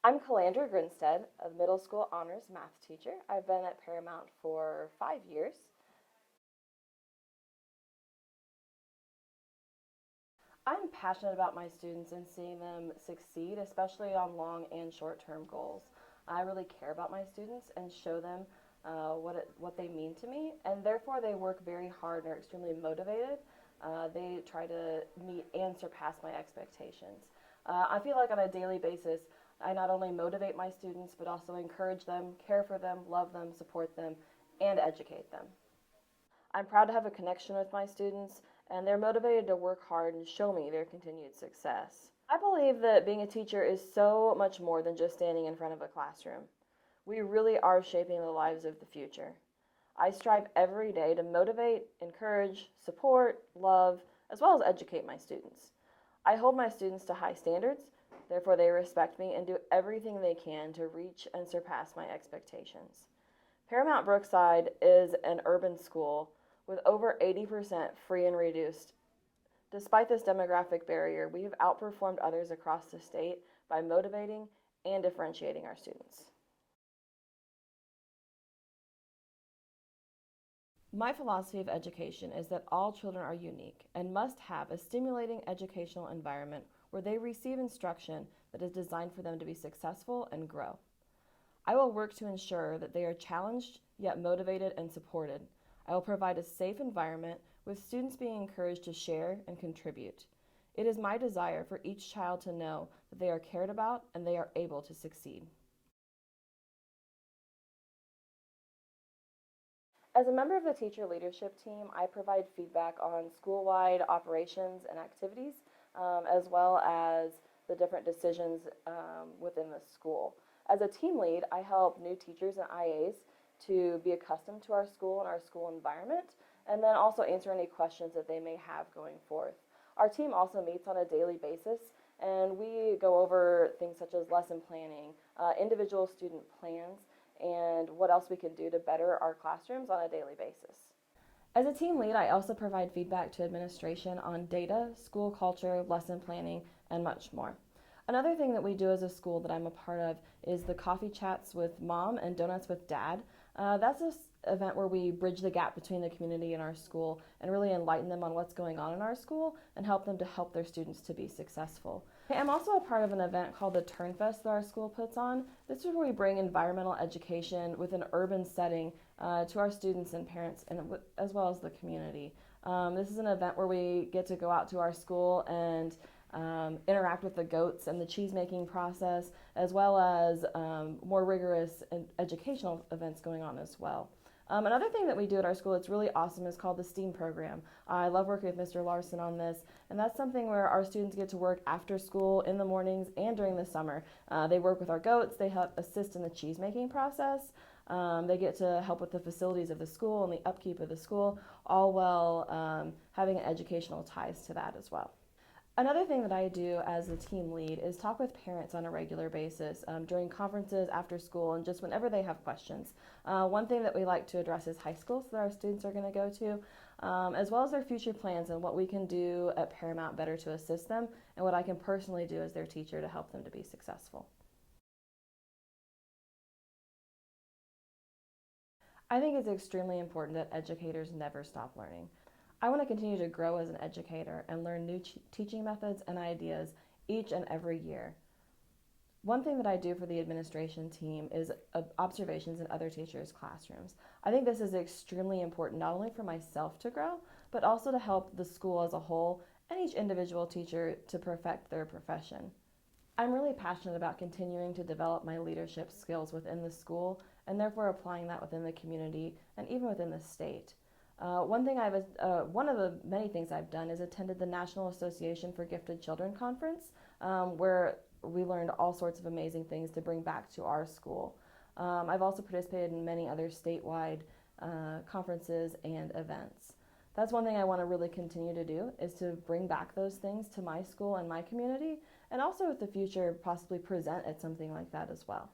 I'm Calandra Grinstead, a middle school honors math teacher. I've been at Paramount for 5 years. I'm passionate about my students and seeing them succeed, especially on long and short-term goals. I really care about my students and show them what they mean to me, and therefore they work very hard and are extremely motivated. They try to meet and surpass my expectations. I feel like on a daily basis, I not only motivate my students, but also encourage them, care for them, love them, support them, and educate them. I'm proud to have a connection with my students, and they're motivated to work hard and show me their continued success. I believe that being a teacher is so much more than just standing in front of a classroom. We really are shaping the lives of the future. I strive every day to motivate, encourage, support, love, as well as educate my students. I hold my students to high standards, therefore they respect me and do everything they can to reach and surpass my expectations. Paramount Brookside is an urban school with over 80% free and reduced. Despite this demographic barrier, we have outperformed others across the state by motivating and differentiating our students. My philosophy of education is that all children are unique and must have a stimulating educational environment where they receive instruction that is designed for them to be successful and grow. I will work to ensure that they are challenged yet motivated and supported. I will provide a safe environment with students being encouraged to share and contribute. It is my desire for each child to know that they are cared about and they are able to succeed. As a member of the teacher leadership team, I provide feedback on school-wide operations and activities, as well as the different decisions within the school. As a team lead, I help new teachers and IAs to be accustomed to our school and our school environment, and then also answer any questions that they may have going forth. Our team also meets on a daily basis, and we go over things such as lesson planning, individual student plans, and what else we can do to better our classrooms on a daily basis. As a team lead, I also provide feedback to administration on data, school culture, lesson planning, and much more. Another thing that we do as a school that I'm a part of is the coffee chats with mom and donuts with dad. That's an event where we bridge the gap between the community and our school and really enlighten them on what's going on in our school and help them to help their students to be successful. I'm also a part of an event called the Turnfest that our school puts on. This is where we bring environmental education with an urban setting to our students and parents, and as well as the community. This is an event where we get to go out to our school and interact with the goats and the cheese making process, as well as more rigorous educational events going on as well. Another thing that we do at our school that's really awesome is called the STEAM program. I love working with Mr. Larson on this, and that's something where our students get to work after school, in the mornings, and during the summer. They work with our goats, they help assist in the cheese making process, they get to help with the facilities of the school and the upkeep of the school, all while having educational ties to that as well. Another thing that I do as a team lead is talk with parents on a regular basis during conferences, after school, and just whenever they have questions. One thing that we like to address is high schools that our students are going to go to, as well as their future plans and what we can do at Paramount better to assist them, and what I can personally do as their teacher to help them to be successful. I think it's extremely important that educators never stop learning. I want to continue to grow as an educator and learn new teaching methods and ideas each and every year. One thing that I do for the administration team is observations in other teachers' classrooms. I think this is extremely important not only for myself to grow, but also to help the school as a whole and each individual teacher to perfect their profession. I'm really passionate about continuing to develop my leadership skills within the school and therefore applying that within the community and even within the state. One of the many things I've done is attended the National Association for Gifted Children conference, where we learned all sorts of amazing things to bring back to our school. I've also participated in many other statewide conferences and events. That's one thing I want to really continue to do, is to bring back those things to my school and my community, and also with the future possibly present at something like that as well.